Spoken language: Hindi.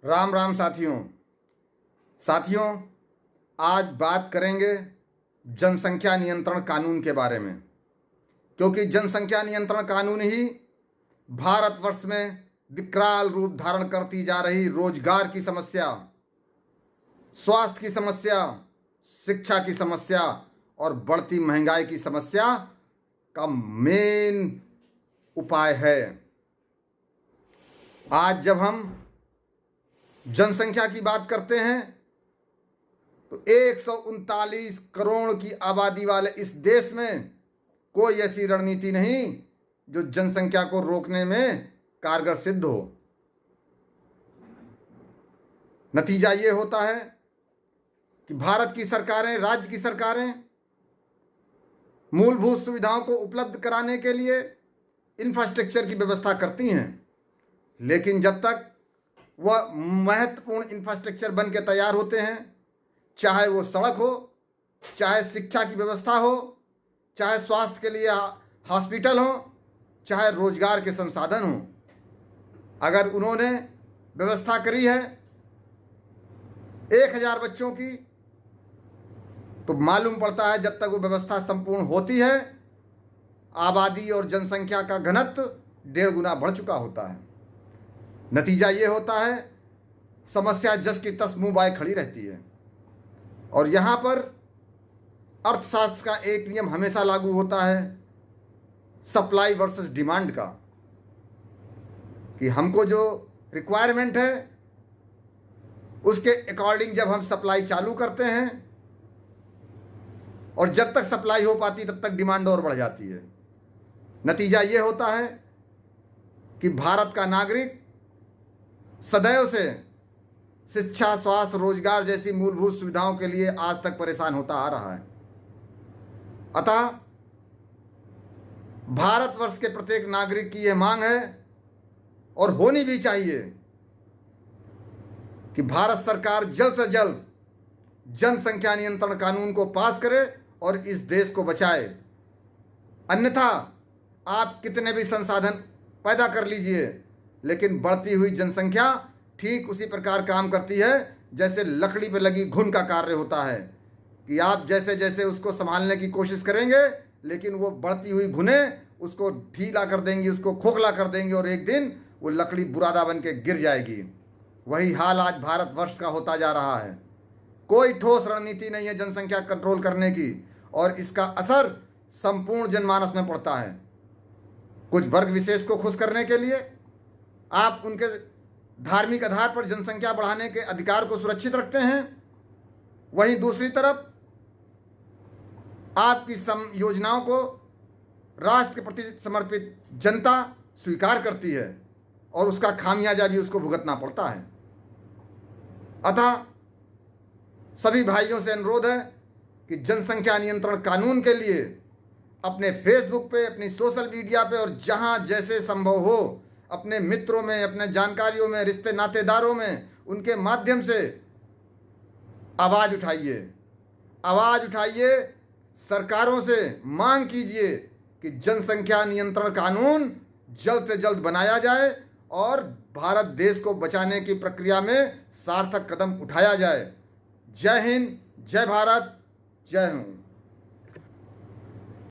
राम राम साथियों, आज बात करेंगे जनसंख्या नियंत्रण कानून के बारे में, क्योंकि जनसंख्या नियंत्रण कानून ही भारतवर्ष में विकराल रूप धारण करती जा रही रोजगार की समस्या, स्वास्थ्य की समस्या, शिक्षा की समस्या और बढ़ती महंगाई की समस्या का मेन उपाय है। आज जब हम जनसंख्या की बात करते हैं तो 139 करोड़ की आबादी वाले इस देश में कोई ऐसी रणनीति नहीं जो जनसंख्या को रोकने में कारगर सिद्ध हो। नतीजा ये होता है कि भारत की सरकारें, राज्य की सरकारें मूलभूत सुविधाओं को उपलब्ध कराने के लिए इंफ्रास्ट्रक्चर की व्यवस्था करती हैं, लेकिन जब तक वह महत्वपूर्ण इंफ्रास्ट्रक्चर बन के तैयार होते हैं, चाहे वो सड़क हो, चाहे शिक्षा की व्यवस्था हो, चाहे स्वास्थ्य के लिए हॉस्पिटल हो, चाहे रोजगार के संसाधन हो, अगर उन्होंने व्यवस्था करी है 1000 बच्चों की, तो मालूम पड़ता है जब तक वो व्यवस्था संपूर्ण होती है आबादी और जनसंख्या का घनत्व 1.5 गुना बढ़ चुका होता है। नतीजा ये होता है समस्या जस की तस मुंह बाय खड़ी रहती है। और यहाँ पर अर्थशास्त्र का एक नियम हमेशा लागू होता है, सप्लाई वर्सेस डिमांड का, कि हमको जो रिक्वायरमेंट है उसके अकॉर्डिंग जब हम सप्लाई चालू करते हैं और जब तक सप्लाई हो पाती तब तक डिमांड और बढ़ जाती है। नतीजा ये होता है कि भारत का नागरिक सदैव से शिक्षा, स्वास्थ्य, रोजगार जैसी मूलभूत सुविधाओं के लिए आज तक परेशान होता आ रहा है। अतः भारतवर्ष के प्रत्येक नागरिक की यह मांग है और होनी भी चाहिए कि भारत सरकार जल्द से जल्द जनसंख्या नियंत्रण कानून को पास करे और इस देश को बचाए। अन्यथा आप कितने भी संसाधन पैदा कर लीजिए, लेकिन बढ़ती हुई जनसंख्या ठीक उसी प्रकार काम करती है जैसे लकड़ी पर लगी घुन का कार्य होता है, कि आप जैसे जैसे उसको संभालने की कोशिश करेंगे, लेकिन वो बढ़ती हुई घुनें उसको ढीला कर देंगी, उसको खोखला कर देंगी और एक दिन वो लकड़ी बुरादा बन के गिर जाएगी। वही हाल आज भारतवर्ष का होता जा रहा है। कोई ठोस रणनीति नहीं है जनसंख्या कंट्रोल करने की, और इसका असर संपूर्ण जनमानस में पड़ता है। कुछ वर्ग विशेष को खुश करने के लिए आप उनके धार्मिक आधार पर जनसंख्या बढ़ाने के अधिकार को सुरक्षित रखते हैं, वहीं दूसरी तरफ आपकी योजनाओं को राष्ट्र के प्रति समर्पित जनता स्वीकार करती है और उसका खामियाजा भी उसको भुगतना पड़ता है। अतः सभी भाइयों से अनुरोध है कि जनसंख्या नियंत्रण कानून के लिए अपने फेसबुक पे, अपनी सोशल मीडिया पे और जहां जैसे संभव हो अपने मित्रों में, अपने जानकारियों में, रिश्ते नातेदारों में, उनके माध्यम से आवाज़ उठाइए, सरकारों से मांग कीजिए कि जनसंख्या नियंत्रण कानून जल्द से जल्द बनाया जाए और भारत देश को बचाने की प्रक्रिया में सार्थक कदम उठाया जाए। जय हिंद, जय भारत, जय हिंद।